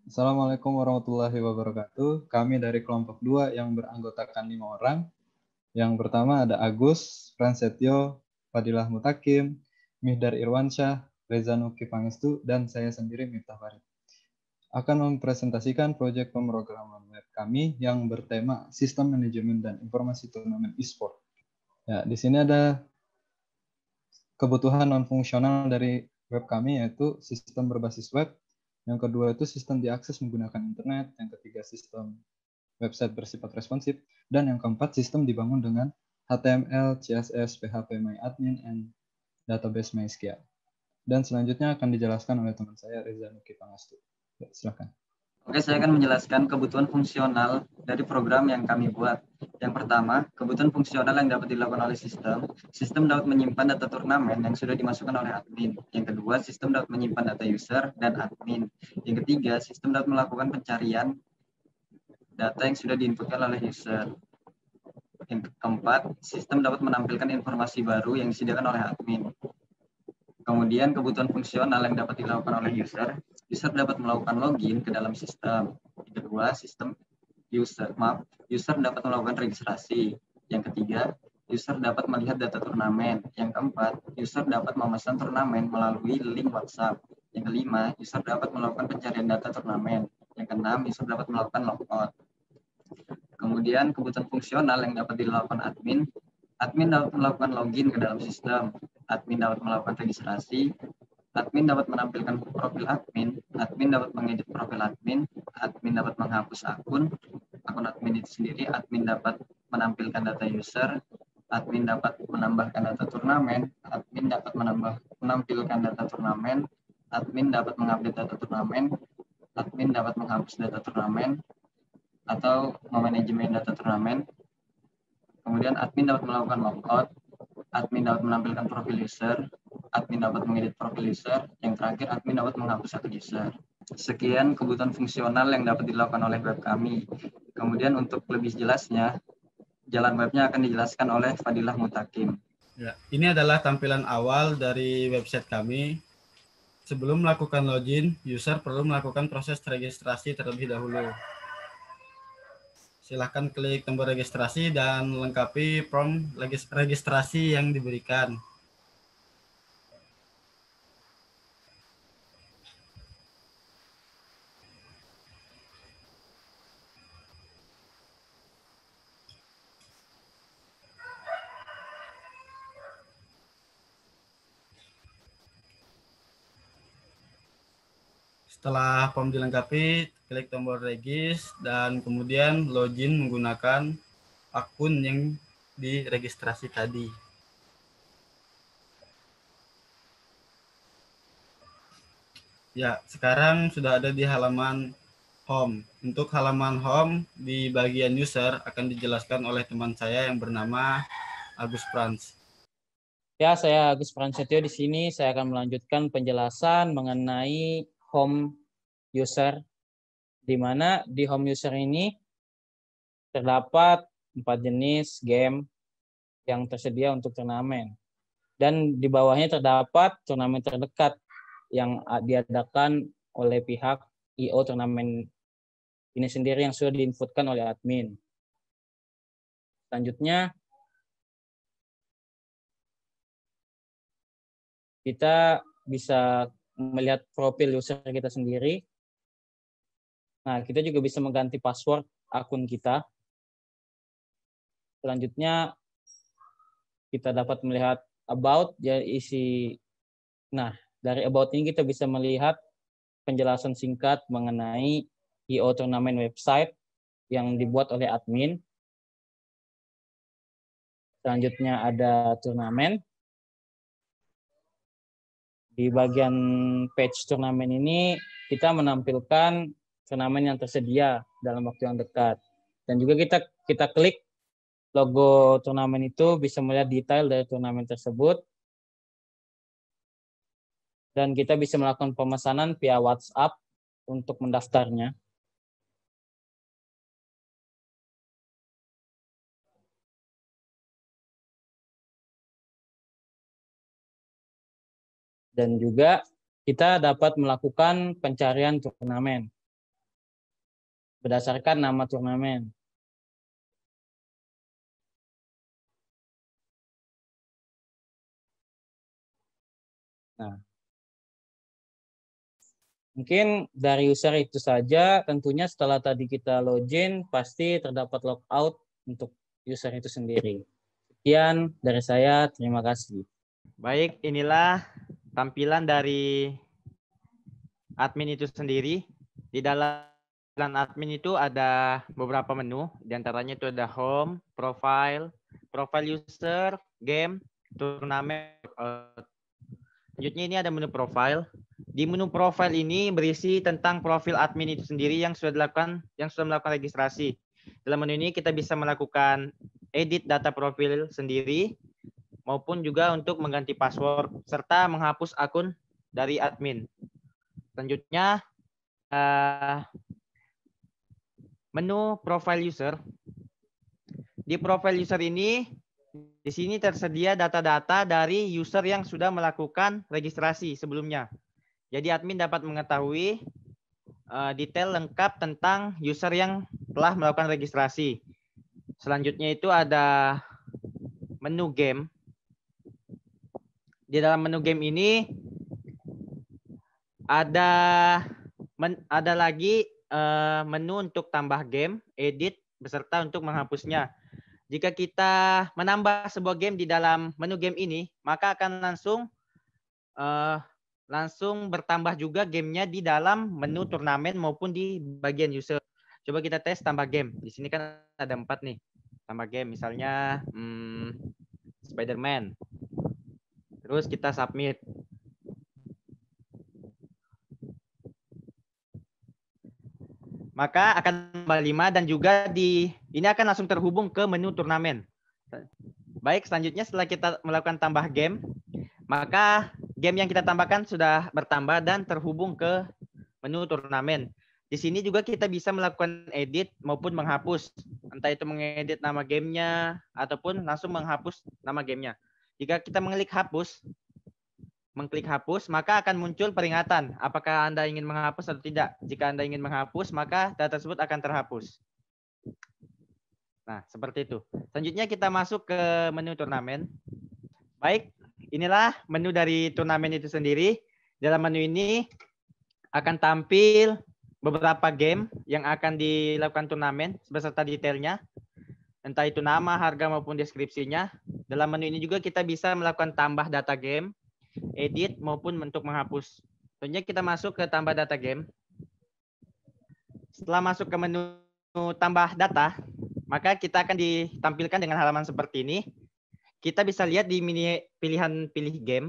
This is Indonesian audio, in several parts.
Assalamualaikum warahmatullahi wabarakatuh. Kami dari kelompok 2 yang beranggotakan 5 orang. Yang pertama ada Agus, Fransetyo, Fadilah Mutakim, Mihdar Irwansyah, Reza Nuki Pangestu, dan saya sendiri Miftah Farid. Akan mempresentasikan proyek pemrograman web kami yang bertema Sistem Manajemen dan Informasi Turnamen e-sport. Ya, di sini ada kebutuhan non-fungsional dari web kami, yaitu sistem berbasis web. Yang kedua itu sistem diakses menggunakan internet. Yang ketiga sistem website bersifat responsif. Dan yang keempat sistem dibangun dengan HTML, CSS, PHP MyAdmin, and database MySQL. Dan selanjutnya akan dijelaskan oleh teman saya Reza Nuki Pangestu. Ya, silakan. Oke, saya akan menjelaskan kebutuhan fungsional dari program yang kami buat. Yang pertama, kebutuhan fungsional yang dapat dilakukan oleh sistem. Sistem dapat menyimpan data turnamen yang sudah dimasukkan oleh admin. Yang kedua, sistem dapat menyimpan data user dan admin. Yang ketiga, sistem dapat melakukan pencarian data yang sudah diinputkan oleh user. Yang keempat, sistem dapat menampilkan informasi baru yang disediakan oleh admin. Kemudian kebutuhan fungsional yang dapat dilakukan oleh user dapat melakukan login ke dalam sistem. Yang kedua, user dapat melakukan registrasi. Yang ketiga, user dapat melihat data turnamen. Yang keempat, user dapat memesan turnamen melalui link WhatsApp. Yang kelima, user dapat melakukan pencarian data turnamen. Yang keenam, user dapat melakukan logout. Kemudian kebutuhan fungsional yang dapat dilakukan admin dapat melakukan login ke dalam sistem. Admin dapat melakukan registrasi, admin dapat menampilkan profil admin dapat mengedit profil admin dapat menghapus akun admin itu sendiri, admin dapat menampilkan data user, admin dapat menambahkan data turnamen, admin dapat menampilkan data turnamen, admin dapat mengupdate data turnamen, admin dapat menghapus data turnamen atau memanajemen data turnamen. Kemudian admin dapat melakukan logout, admin dapat menampilkan profil user, admin dapat mengedit profil user, yang terakhir admin dapat menghapus akun user. Sekian kebutuhan fungsional yang dapat dilakukan oleh web kami. Kemudian untuk lebih jelasnya, jalan webnya akan dijelaskan oleh Fadilah Mutakim. Ya, ini adalah tampilan awal dari website kami. Sebelum melakukan login, user perlu melakukan proses registrasi terlebih dahulu. Silahkan klik tombol registrasi dan lengkapi form registrasi yang diberikan. Setelah form dilengkapi, klik tombol regis dan kemudian login menggunakan akun yang diregistrasi tadi. Ya, sekarang sudah ada di halaman home. Untuk halaman home di bagian user akan dijelaskan oleh teman saya yang bernama Agus Frans. Ya, saya Agus Fransetyo di sini. Saya akan melanjutkan penjelasan mengenai home user, di mana di home user ini terdapat 4 jenis game yang tersedia untuk turnamen. Dan di bawahnya terdapat turnamen terdekat yang diadakan oleh pihak IO turnamen ini sendiri yang sudah diinputkan oleh admin. Selanjutnya, kita bisa melihat profil user kita sendiri. Nah, kita juga bisa mengganti password akun kita. Selanjutnya, kita dapat melihat about, ya isi. Nah, dari about ini kita bisa melihat penjelasan singkat mengenai IO turnamen website yang dibuat oleh admin. Selanjutnya ada turnamen. Di bagian page turnamen ini kita menampilkan turnamen yang tersedia dalam waktu yang dekat. Dan juga kita klik logo turnamen itu bisa melihat detail dari turnamen tersebut. Dan kita bisa melakukan pemesanan via WhatsApp untuk mendaftarnya. Dan juga kita dapat melakukan pencarian turnamen. berdasarkan nama turnamen. Nah, mungkin dari user itu saja. Tentunya setelah tadi kita login, pasti terdapat logout untuk user itu sendiri. Sekian dari saya, terima kasih. Baik, inilah tampilan dari admin itu sendiri. Di dalam admin itu ada beberapa menu, diantaranya itu ada home, profile, profile user, game, turnamen. Selanjutnya ini ada menu profile. Di menu profile ini berisi tentang profil admin itu sendiri yang sudah melakukan registrasi. Dalam menu ini kita bisa melakukan edit data profil sendiri maupun juga untuk mengganti password serta menghapus akun dari admin. Selanjutnya menu profile user. Di profile user ini di sini tersedia data-data dari user yang sudah melakukan registrasi sebelumnya. Jadi admin dapat mengetahui detail lengkap tentang user yang telah melakukan registrasi. Selanjutnya itu ada menu game. Di dalam menu game ini ada lagi menu untuk tambah game, edit, beserta untuk menghapusnya. Jika kita menambah sebuah game di dalam menu game ini, maka akan langsung bertambah juga gamenya di dalam menu turnamen maupun di bagian user. Coba kita tes tambah game. Di sini kan ada 4 nih. Tambah game, misalnya Spider-Man. Terus kita submit. Maka akan tambah 5 dan juga ini akan langsung terhubung ke menu turnamen. Baik, selanjutnya setelah kita melakukan tambah game, maka game yang kita tambahkan sudah bertambah dan terhubung ke menu turnamen. Di sini juga kita bisa melakukan edit maupun menghapus. Entah itu mengedit nama gamenya ataupun langsung menghapus nama gamenya. Jika kita mengklik hapus, maka akan muncul peringatan apakah Anda ingin menghapus atau tidak. Jika Anda ingin menghapus, maka data tersebut akan terhapus. Nah, seperti itu. Selanjutnya kita masuk ke menu turnamen. Baik, inilah menu dari turnamen itu sendiri. Dalam menu ini akan tampil beberapa game yang akan dilakukan turnamen beserta detailnya. Entah itu nama, harga, maupun deskripsinya. Dalam menu ini juga kita bisa melakukan tambah data game, edit, maupun untuk menghapus. Tentunya kita masuk ke tambah data game. Setelah masuk ke menu tambah data, maka kita akan ditampilkan dengan halaman seperti ini. Kita bisa lihat di pilihan pilih game.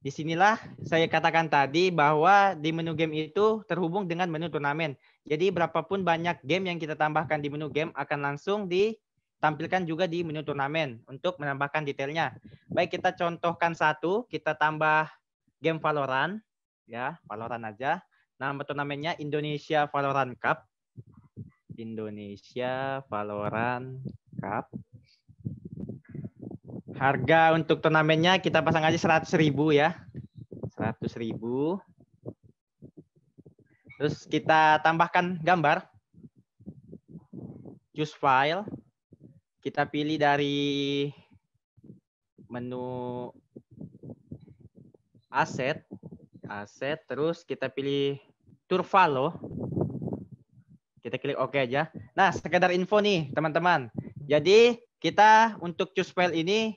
Disinilah saya katakan tadi bahwa di menu game itu terhubung dengan menu turnamen. Jadi berapapun banyak game yang kita tambahkan di menu game akan langsung ditampilkan juga di menu turnamen untuk menambahkan detailnya. Baik, kita contohkan satu, kita tambah game Valorant, ya Valorant aja. Nama turnamennya Indonesia Valorant Cup. Indonesia Valorant Cup. Harga untuk turnamennya kita pasang aja 100.000 ya. 100.000. Terus kita tambahkan gambar. Choose file. Kita pilih dari menu aset. Terus kita pilih Turvalo. Kita klik OK aja. Nah, sekedar info nih teman-teman. Jadi kita untuk choose file ini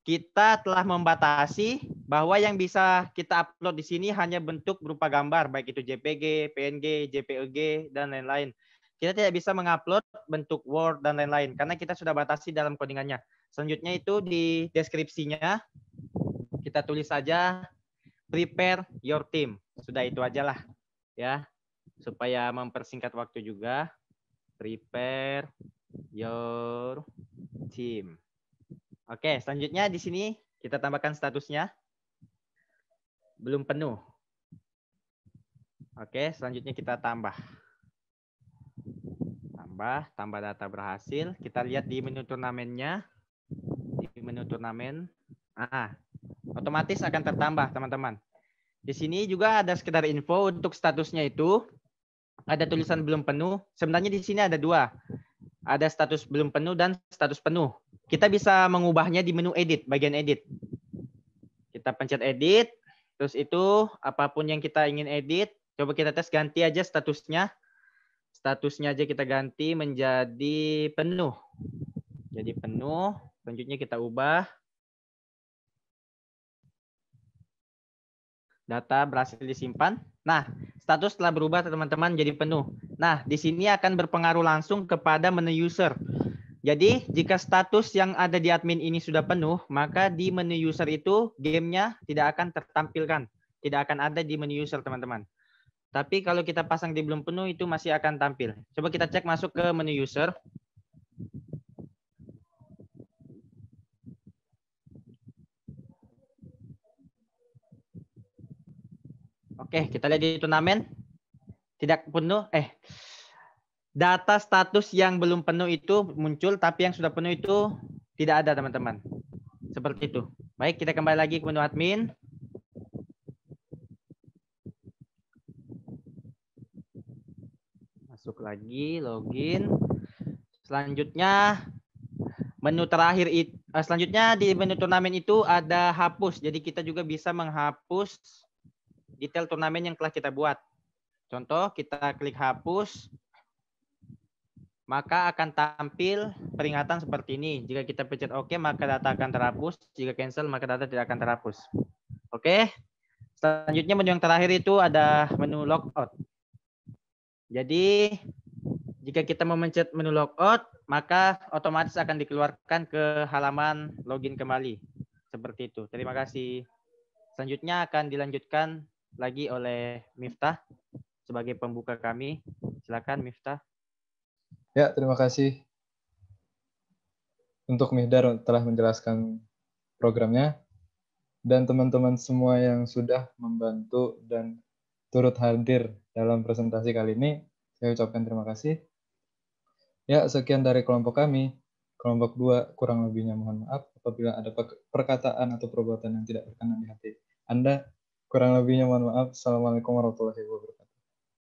kita telah membatasi bahwa yang bisa kita upload di sini hanya bentuk berupa gambar, baik itu JPG, PNG, JPEG, dan lain-lain. Kita tidak bisa mengupload bentuk Word dan lain-lain, karena kita sudah batasi dalam codingannya. Selanjutnya itu di deskripsinya, kita tulis saja, prepare your team. Sudah itu aja lah, ya, supaya mempersingkat waktu juga. Prepare your team. Oke, selanjutnya di sini kita tambahkan statusnya. Belum penuh. Oke, selanjutnya kita tambah. Tambah data berhasil. Kita lihat di menu turnamennya. Di menu turnamen. Otomatis akan tertambah, teman-teman. Di sini juga ada sekedar info untuk statusnya itu. ada tulisan belum penuh. Sebenarnya di sini ada dua. Ada status belum penuh dan status penuh. Kita bisa mengubahnya di menu edit, bagian edit. Kita pencet edit, terus itu apapun yang kita ingin edit, coba kita tes ganti aja statusnya. Statusnya aja kita ganti menjadi penuh. Jadi penuh, selanjutnya kita ubah. Data berhasil disimpan. Nah, status telah berubah teman-teman jadi penuh. Nah, di sini akan berpengaruh langsung kepada menu user. Jadi, jika status yang ada di admin ini sudah penuh, maka di menu user itu gamenya tidak akan tertampilkan. Tidak akan ada di menu user, teman-teman. Tapi kalau kita pasang di belum penuh, itu masih akan tampil. Coba kita cek masuk ke menu user. Oke, kita lihat di turnamen. Tidak penuh. Data status yang belum penuh itu muncul, tapi yang sudah penuh itu tidak ada, teman-teman. Seperti itu. Baik, kita kembali lagi ke menu admin. Masuk lagi, login. Selanjutnya, menu terakhir itu, selanjutnya di menu turnamen itu ada hapus. Jadi kita juga bisa menghapus detail turnamen yang telah kita buat. Contoh, kita klik hapus, maka akan tampil peringatan seperti ini. Jika kita pencet OK, maka data akan terhapus. Jika cancel, maka data tidak akan terhapus. Oke. Selanjutnya menu yang terakhir itu ada menu logout. Jadi, jika kita memencet menu logout, maka otomatis akan dikeluarkan ke halaman login kembali. Seperti itu. Terima kasih. Selanjutnya akan dilanjutkan lagi oleh Miftah sebagai pembuka kami. Silakan Miftah. Ya, terima kasih untuk Mihdar telah menjelaskan programnya dan teman-teman semua yang sudah membantu dan turut hadir dalam presentasi kali ini. Saya ucapkan terima kasih. Ya, sekian dari kelompok kami. Kelompok 2 kurang lebihnya mohon maaf apabila ada perkataan atau perbuatan yang tidak berkenan di hati Anda. Kurang lebihnya mohon maaf. Assalamualaikum warahmatullahi wabarakatuh.